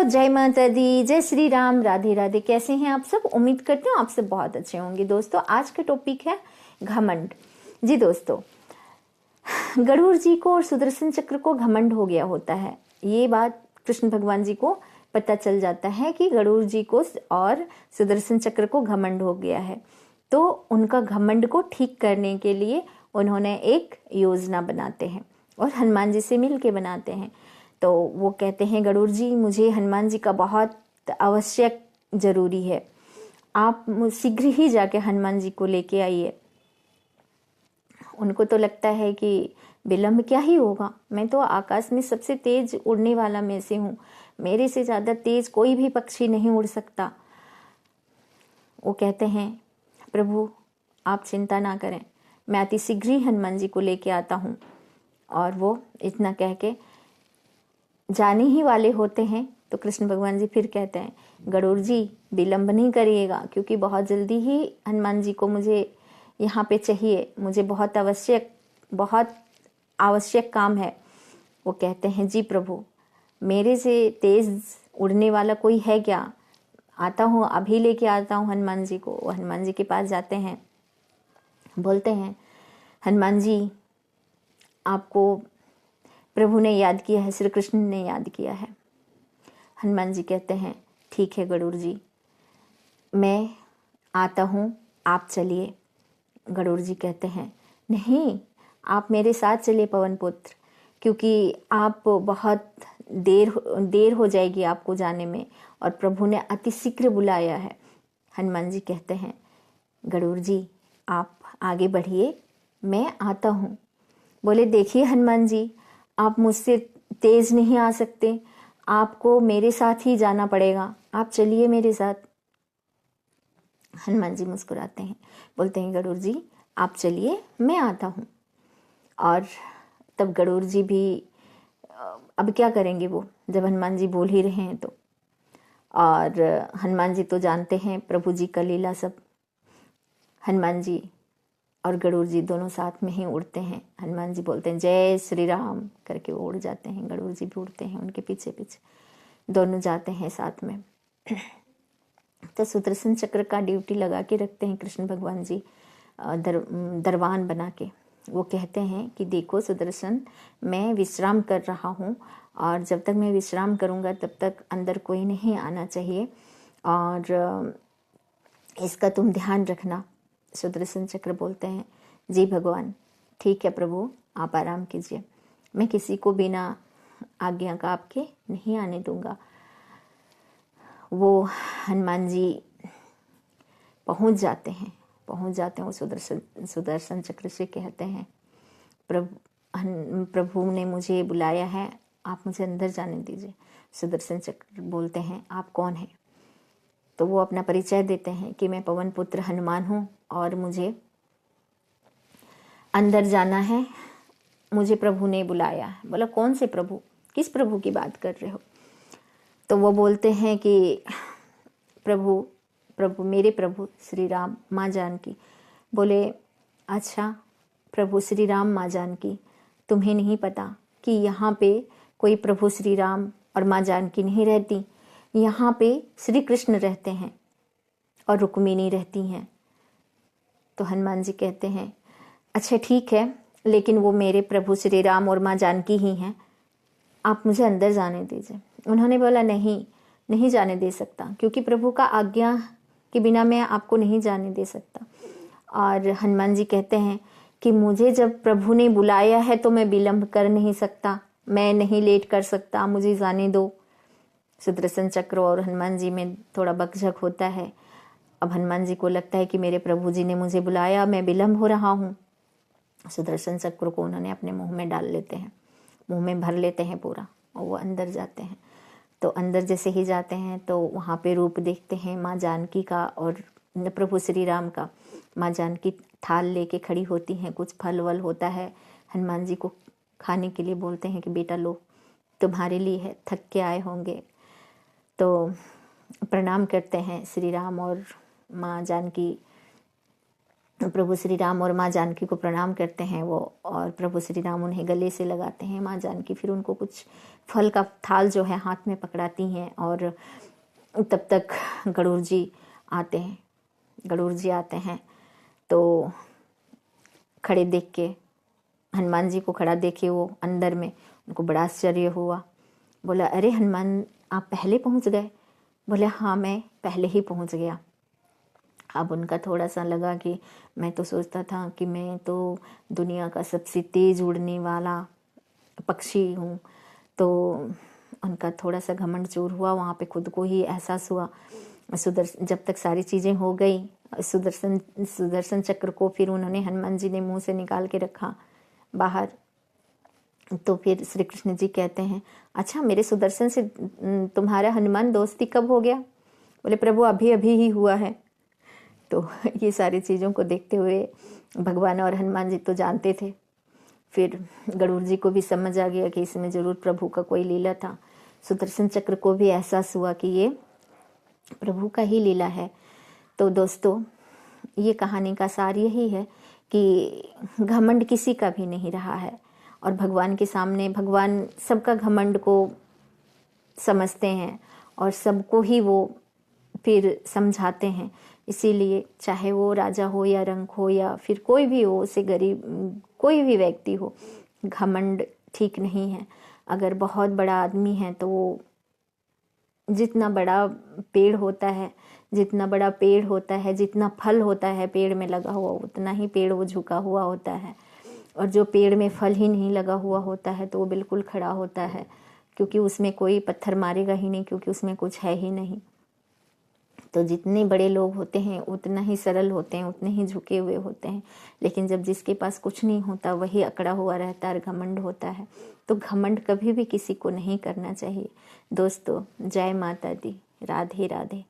जय माता दी, जय श्री राम, राधे राधे। कैसे हैं आप सब? उम्मीद करते हैं आप सब बहुत अच्छे होंगे। दोस्तों, आज का टॉपिक है घमंड। जी दोस्तों, गरुड़ जी को और सुदर्शन चक्र को घमंड हो गया होता है। ये बात कृष्ण भगवान जी को पता चल जाता है कि गरुड़ जी को और सुदर्शन चक्र को घमंड हो गया है। तो उनका घमंड को ठीक करने के लिए उन्होंने एक योजना बनाते हैं और हनुमान जी से मिल के बनाते हैं। तो वो कहते हैं, गरुड़ जी, मुझे हनुमान जी का बहुत आवश्यक जरूरी है, आप शीघ्र ही जाके हनुमान जी को लेके आइए। उनको तो लगता है कि विलंब क्या ही होगा, मैं तो आकाश में सबसे तेज उड़ने वाला में से हूँ, मेरे से ज़्यादा तेज कोई भी पक्षी नहीं उड़ सकता। वो कहते हैं, प्रभु आप चिंता ना करें, मैं अति शीघ्र ही हनुमान जी को लेके आता हूँ। और वो इतना कह के जाने ही वाले होते हैं तो कृष्ण भगवान जी फिर कहते हैं, गरुड़ जी विलंब नहीं करिएगा, क्योंकि बहुत जल्दी ही हनुमान जी को मुझे यहाँ पे चाहिए, मुझे बहुत आवश्यक काम है। वो कहते हैं, जी प्रभु, मेरे से तेज उड़ने वाला कोई है क्या? आता हूँ, अभी लेके आता हूँ हनुमान जी को। वो हनुमान जी के पास जाते हैं, बोलते हैं, हनुमान जी आपको प्रभु ने याद किया है, श्री कृष्ण ने याद किया है। हनुमान जी कहते हैं, ठीक है गरुड़ जी, मैं आता हूँ, आप चलिए। गरुड़ जी कहते हैं, नहीं, आप मेरे साथ चलिए पवन पुत्र, क्योंकि आप बहुत देर हो जाएगी आपको जाने में, और प्रभु ने अति शीघ्र बुलाया है। हनुमान जी कहते हैं, गरुड़ जी आप आगे बढ़िए, मैं आता हूँ। बोले, देखिए हनुमान जी, आप मुझसे तेज नहीं आ सकते, आपको मेरे साथ ही जाना पड़ेगा, आप चलिए मेरे साथ। हनुमान जी मुस्कुराते हैं, बोलते हैं, गरुड़ जी आप चलिए, मैं आता हूँ। और तब गरुड़ जी भी अब क्या करेंगे वो, जब हनुमान जी बोल ही रहे हैं तो। और हनुमान जी तो जानते हैं प्रभु जी का लीला सब। हनुमान जी और गरुड़ जी दोनों साथ में ही उड़ते हैं। हनुमान जी बोलते हैं, जय श्री राम करके वो उड़ जाते हैं, गरुड़ जी भी उड़ते हैं उनके पीछे पीछे, दोनों जाते हैं साथ में। तो सुदर्शन चक्र का ड्यूटी लगा के रखते हैं कृष्ण भगवान जी, दरबान बना के। वो कहते हैं कि देखो सुदर्शन, मैं विश्राम कर रहा हूँ, और जब तक मैं विश्राम करूँगा तब तक अंदर कोई नहीं आना चाहिए, और इसका तुम ध्यान रखना। सुदर्शन चक्र बोलते हैं, जी भगवान, ठीक है प्रभु, आप आराम कीजिए, मैं किसी को बिना आज्ञा का आपके नहीं आने दूंगा। वो हनुमान जी पहुंच जाते हैं वो सुदर्शन चक्र से कहते हैं, प्रभु ने मुझे बुलाया है, आप मुझे अंदर जाने दीजिए। सुदर्शन चक्र बोलते हैं, आप कौन हैं? तो वो अपना परिचय देते हैं कि मैं पवन पुत्र हनुमान हूँ और मुझे अंदर जाना है, मुझे प्रभु ने बुलाया है। बोला, कौन से प्रभु, किस प्रभु की बात कर रहे हो? तो वो बोलते हैं कि प्रभु मेरे प्रभु श्री राम, माँ जानकी। बोले, अच्छा प्रभु श्री राम, माँ जानकी, तुम्हें नहीं पता कि यहाँ पे कोई प्रभु श्री राम और माँ जानकी नहीं रहती, यहाँ पे श्री कृष्ण रहते हैं और रुक्मिणी रहती हैं। तो हनुमान जी कहते हैं, अच्छा ठीक है, लेकिन वो मेरे प्रभु श्री राम और माँ जानकी ही हैं, आप मुझे अंदर जाने दीजिए। उन्होंने बोला, नहीं जाने दे सकता, क्योंकि प्रभु का आज्ञा के बिना मैं आपको नहीं जाने दे सकता। और हनुमान जी कहते हैं कि मुझे जब प्रभु ने बुलाया है तो मैं विलंब कर नहीं सकता, मैं नहीं लेट कर सकता, मुझे जाने दो। सुदर्शन चक्र और हनुमान जी में थोड़ा बकझक होता है। अब हनुमान जी को लगता है कि मेरे प्रभु जी ने मुझे बुलाया, मैं विलंब हो रहा हूँ। सुदर्शन चक्र को उन्होंने अपने मुंह में डाल लेते हैं, मुंह में भर लेते हैं पूरा, और वो अंदर जाते हैं। तो अंदर जैसे ही जाते हैं तो वहाँ पे रूप देखते हैं माँ जानकी का और प्रभु श्री राम का। माँ जानकी थाल लेके खड़ी होती हैं, कुछ फल वल होता है, हनुमान जी को खाने के लिए बोलते हैं कि बेटा लो, तुम्हारे लिए है, थक के आए होंगे। तो प्रणाम करते हैं श्री राम और माँ जानकी, प्रभु श्री राम और माँ जानकी को प्रणाम करते हैं वो, और प्रभु श्री राम उन्हें गले से लगाते हैं। माँ जानकी फिर उनको कुछ फल का थाल जो है हाथ में पकड़ाती हैं, और तब तक गरुड़ जी आते हैं। गरुड़ जी आते हैं तो खड़े देख के, हनुमान जी को खड़ा देखे वो अंदर में, उनको बड़ा आश्चर्य हुआ। बोला, अरे हनुमान, आप पहले पहुंच गए? बोले, हाँ मैं पहले ही पहुंच गया। अब उनका थोड़ा सा लगा कि मैं तो सोचता था कि मैं तो दुनिया का सबसे तेज उड़ने वाला पक्षी हूँ, तो उनका थोड़ा सा घमंड चूर हुआ। वहाँ पे खुद को ही एहसास हुआ। जब तक सारी चीज़ें हो गई, सुदर्शन चक्र को फिर उन्होंने, हनुमान जी ने मुंह से निकाल के रखा बाहर। तो फिर श्री कृष्ण जी कहते हैं, अच्छा मेरे सुदर्शन से तुम्हारा हनुमान दोस्ती कब हो गया? बोले, प्रभु अभी अभी ही हुआ है। तो ये सारी चीज़ों को देखते हुए भगवान और हनुमान जी तो जानते थे। फिर गरुड़ जी को भी समझ आ गया कि इसमें जरूर प्रभु का कोई लीला था। सुदर्शन चक्र को भी एहसास हुआ कि ये प्रभु का ही लीला है। तो दोस्तों, ये कहानी का सार यही है कि घमंड किसी का भी नहीं रहा है, और भगवान के सामने भगवान सबका घमंड को समझते हैं और सबको ही वो फिर समझाते हैं। इसीलिए चाहे वो राजा हो या रंक हो या फिर कोई भी हो, उसे गरीब कोई भी व्यक्ति हो, घमंड ठीक नहीं है। अगर बहुत बड़ा आदमी है तो वो जितना बड़ा पेड़ होता है, जितना फल होता है पेड़ में लगा हुआ, उतना ही पेड़ वो झुका हुआ होता है। और जो पेड़ में फल ही नहीं लगा हुआ होता है तो वो बिल्कुल खड़ा होता है, क्योंकि उसमें कोई पत्थर मारेगा ही नहीं, क्योंकि उसमें कुछ है ही नहीं। तो जितने बड़े लोग होते हैं उतना ही सरल होते हैं, उतने ही झुके हुए होते हैं। लेकिन जब जिसके पास कुछ नहीं होता वही अकड़ा हुआ रहता है, घमंड होता है। तो घमंड कभी भी किसी को नहीं करना चाहिए। दोस्तों, जय माता दी, राधे राधे।